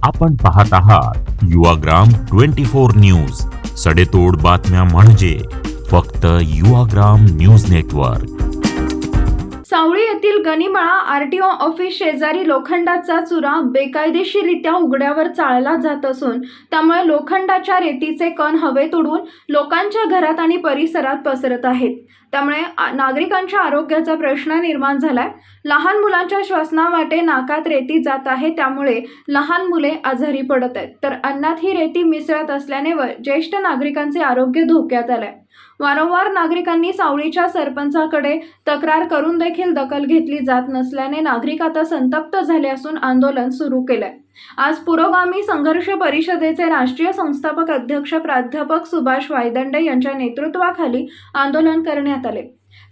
आपण पाहत आहात युवाग्राम 24 न्यूज, सडेतोड बातम्या म्हणजे फक्त युवाग्राम न्यूज नेटवर्क। सावळी येथील गणिमळा आरटीओ ऑफिस शेजारी लोखंडाचा चुरा बेकायदेशीररित्या उघड्यावर चाळला जात असून त्यामुळे लोखंडाच्या रेतीचे कण हवेत उडून लोकांच्या घरात आणि परिसरात पसरत आहेत। त्यामुळे नागरिकांच्या आरोग्याचा प्रश्न निर्माण झालाय। लहान मुलांच्या श्वसनावाटे नाकात रेती जात आहे, त्यामुळे लहान मुले आजारी पडत आहेत, तर अन्नात ही रेती मिसळत असल्याने ज्येष्ठ नागरिकांचे आरोग्य धोक्यात आलंय। वारंवार नागरिकांनी सावळीच्या सरपंचाकडे तक्रार करून देखील दखल घेतली जात नसल्याने नागरिक आता संतप्त झाले असून आंदोलन सुरू केलंय। आज पुरोगामी संघर्ष परिषदेचे राष्ट्रीय संस्थापक अध्यक्ष प्राध्यापक सुभाष वायदंडे यांच्या नेतृत्वाखाली आंदोलन करण्यात आले।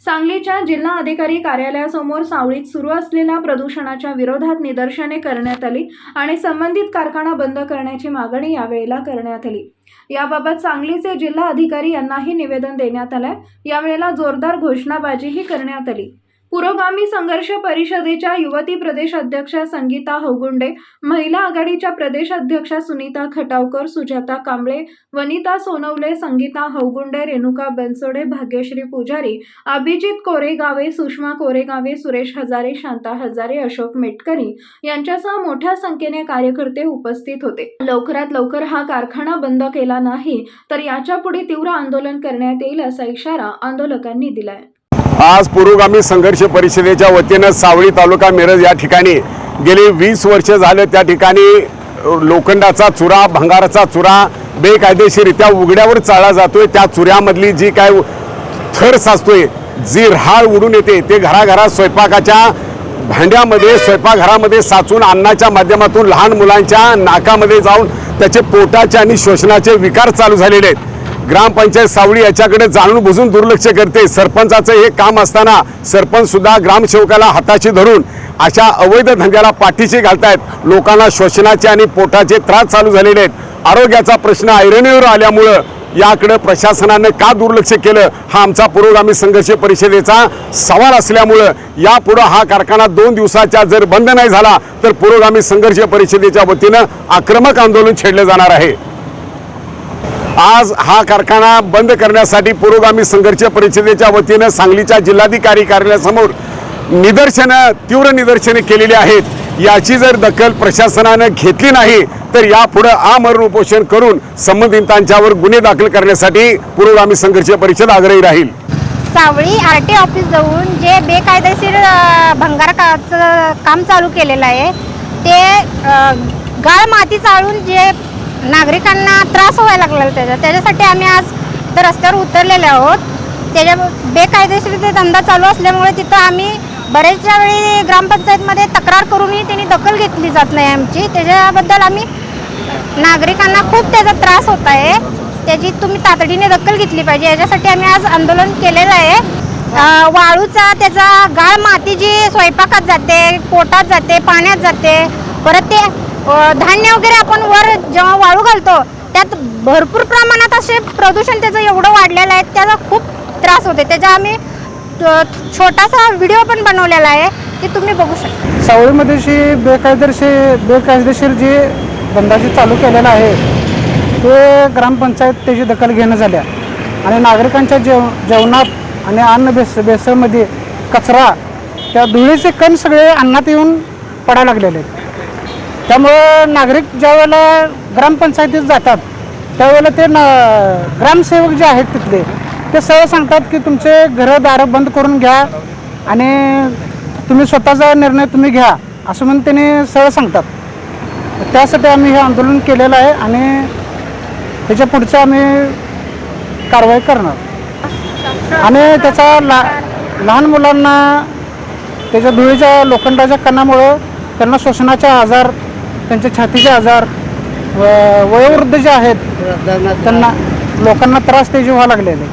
सांगलीच्या जिल्हा अधिकारी कार्यालयासमोर सावळीत सुरू असलेल्या प्रदूषणाच्या विरोधात निदर्शने करण्यात आली आणि संबंधित कारखाना बंद करण्याची मागणी यावेळेला करण्यात आली। याबाबत सांगलीचे जिल्हा अधिकारी यांनाही निवेदन देण्यात आले। यावेळेला जोरदार घोषणाबाजीही करण्यात आली। पुरोगामी संघर्ष परिषदेच्या युवती प्रदेश अध्यक्ष संगीता हौगुंडे, महिला आघाडीच्या प्रदेश अध्यक्षा सुनीता खटावकर, सुजाता कांबळे, वनिता सोनवले, संगीता हौगुंडे, रेणुका बनसोडे, भाग्यश्री पुजारी, अभिजित कोरेगावे, सुषमा कोरेगावे, सुरेश हजारे, शांता हजारे, अशोक मेटकरी यांच्यासह मोठ्या संख्येने कार्यकर्ते उपस्थित होते। लवकरात लवकर हा कारखाना बंद केला नाही तर याच्या पुढे तीव्र आंदोलन करण्यात येईल असा इशारा आंदोलकांनी दिलाय। आज पुरोगामी संघर्ष परिषदेच्या वतीने सावळी तालुका मिरज या ठिकाणी गेली 20 वर्ष झाले त्या ठिकाणी लोखंडाचा चुरा, भंगाराचा चुरा बेकायदेशीररित्या उघड्यावर चाळला जातोय। त्या चुऱ्यामधली जी काय थर साचतोय, जी राळ उडून येते, ते घराघरात स्वयंपाकाच्या भांड्यामध्ये, स्वयंपाकघरामध्ये साचून अन्नाच्या माध्यमातून लहान मुलांच्या नाकामध्ये जाऊन त्याचे पोटाचे आणि श्वसनाचे विकार चालू झालेले आहेत। ग्रामपंचायत सावळी याच्याकडे जाणून बुजून दुर्लक्ष करते। सरपंचाचं हे काम असताना सरपंच सुद्धा ग्रामसेवकाला हाताशी धरून अशा अवैध धंद्याला पाठीशी घालतायत। लोकांना श्वसनाचे आणि पोटाचे त्रास चालू झालेले आहेत। आरोग्याचा प्रश्न ऐरणीवर आल्यामुळे याकडे प्रशासनाने का दुर्लक्ष केलं हा आमचा पुरोगामी संघर्ष परिषदेचा सवाल असल्यामुळे यापुढे हा कारखाना 2 दिवसाच्या जर बंद नाही झाला तर पुरोगामी संघर्ष परिषदेच्या वतीने आक्रमक आंदोलन छेडले जाणार आहे। आज हा कारखाना बंद करण्यासाठी पुरोगामी संघर्ष परिषदेच्या वतीने सांगलीच्या जिल्हाधिकारी कार्यालयासमोर तीव्र निदर्शने केलेली आहेत। याची जर दखल प्रशासनाने घेतली नाही तर यापुढे आमरण उपोषण करून संबंधितांच्यावर गुन्हे दाखल करण्यासाठी पुरोगामी संघर्ष परिषद आग्रही राहील। सावळी आरटी ऑफिस जाऊन जे बेकायदेशीर भंगाराचं काम चालू केलेलं आहे ते गाळ माती चाळून जे नागरिकांना त्रास व्हायला लागला त्याच्यासाठी आम्ही आज तर रस्त्यावर उतरलेले आहोत। त्याच्या बेकायदेशीर ते धंदा चालू असल्यामुळे तिथं आम्ही बरेचशा वेळी ग्रामपंचायतमध्ये तक्रार करूनही त्यांनी दखल घेतली जात नाही आमची। त्याच्याबद्दल आम्ही नागरिकांना खूप त्याचा त्रास होत आहे, त्याची तुम्ही तातडीने दखल घेतली पाहिजे, याच्यासाठी आम्ही आज आंदोलन केलेलं आहे। वाळूचा त्याचा गाळ माती जी स्वयंपाकात जाते, पोटात जाते, पाण्यात जाते, परत ते धान्य वगैरे आपण वर जेव्हा वाळू घालतो त्यात भरपूर प्रमाणात असे प्रदूषण त्याचं एवढं वाढलेलं आहे, त्याचा खूप त्रास होते। त्याचा आम्ही छोटासा व्हिडिओ पण बनवलेला आहे, ते तुम्ही बघू शकता। सावळीमध्ये जी बेकायदेशीर जी धंदा चालू केलेला आहे ते ग्रामपंचायत त्याची दखल घेणं झाल्या आणि नागरिकांच्या जेवणात आणि अन्न भेसळमध्ये कचरा, त्या धुळीचे कण सगळे अन्नात येऊन पडायला लागलेले आहेत। त्यामुळे नागरिक ज्या वेळेला ग्रामपंचायतीत जातात त्यावेळेला ते ग्रामसेवक जे आहेत तिथले ते सरळ सांगतात की तुमचे घरं दारं बंद करून घ्या आणि तुम्ही स्वतःचा निर्णय तुम्ही घ्या असं म्हणून त्यांनी सरळ सांगतात। त्यासाठी आम्ही हे आंदोलन केलेलं आहे आणि त्याच्या पुढचं आम्ही कारवाई करणार आणि त्याचा लहान मुलांना त्याच्या धुळीच्या लोखंडाच्या कणामुळं त्यांना श्वसनाचे आजार, त्यांचे छातीचे आजार, वयोवृद्ध जे आहेत त्यांना लोकांना त्रास त्याचे व्हायला लागलेले।